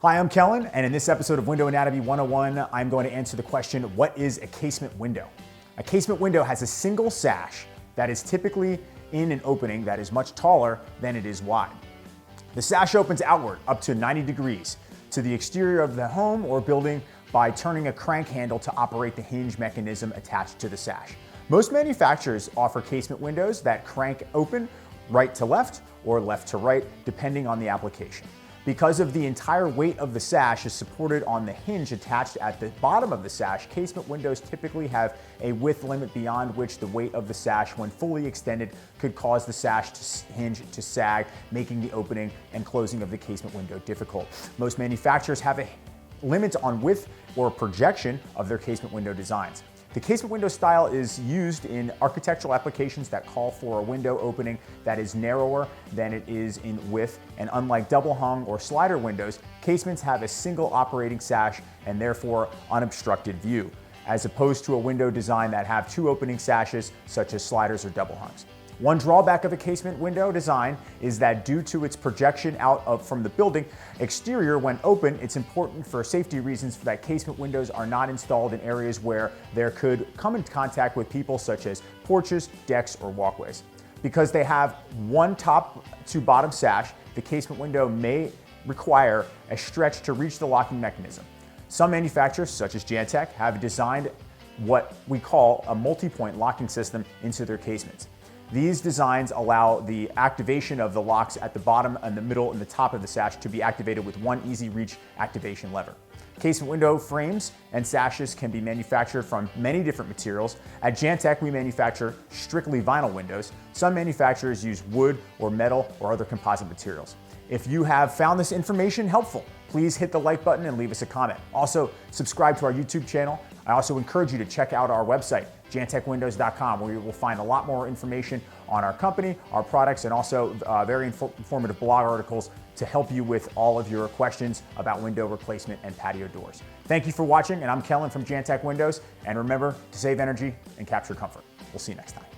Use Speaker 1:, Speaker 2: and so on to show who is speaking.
Speaker 1: Hi, I'm Kellen, and in this episode of Window Anatomy 101, I'm going to answer the question, what is a casement window? A casement window has a single sash that is typically in an opening that is much taller than it is wide. The sash opens outward up to 90 degrees to the exterior of the home or building by turning a crank handle to operate the hinge mechanism attached to the sash. Most manufacturers offer casement windows that crank open right to left or left to right, depending on the application. Because of the entire weight of the sash is supported on the hinge attached at the bottom of the sash, casement windows typically have a width limit beyond which the weight of the sash, when fully extended, could cause the sash hinge to sag, making the opening and closing of the casement window difficult. Most manufacturers have a limit on width or projection of their casement window designs. The casement window style is used in architectural applications that call for a window opening that is narrower than it is in width, and unlike double hung or slider windows, casements have a single operating sash and therefore unobstructed view, as opposed to a window design that have two opening sashes such as sliders or double hungs. One drawback of a casement window design is that due to its projection from the building exterior when open, it's important for safety reasons that casement windows are not installed in areas where there could come in contact with people, such as porches, decks, or walkways. Because they have one top to bottom sash, the casement window may require a stretch to reach the locking mechanism. Some manufacturers, such as Jantech, have designed what we call a multi-point locking system into their casements. These designs allow the activation of the locks at the bottom and the middle and the top of the sash to be activated with one easy reach activation lever. Casement window frames and sashes can be manufactured from many different materials. At Jantech, we manufacture strictly vinyl windows. Some manufacturers use wood or metal or other composite materials. If you have found this information helpful, please hit the like button and leave us a comment. Also, subscribe to our YouTube channel. I also encourage you to check out our website, jantechwindows.com, where you will find a lot more information on our company, our products, and also very informative blog articles to help you with all of your questions about window replacement and patio doors. Thank you for watching, and I'm Kellen from Jantech Windows, and remember to save energy and capture comfort. We'll see you next time.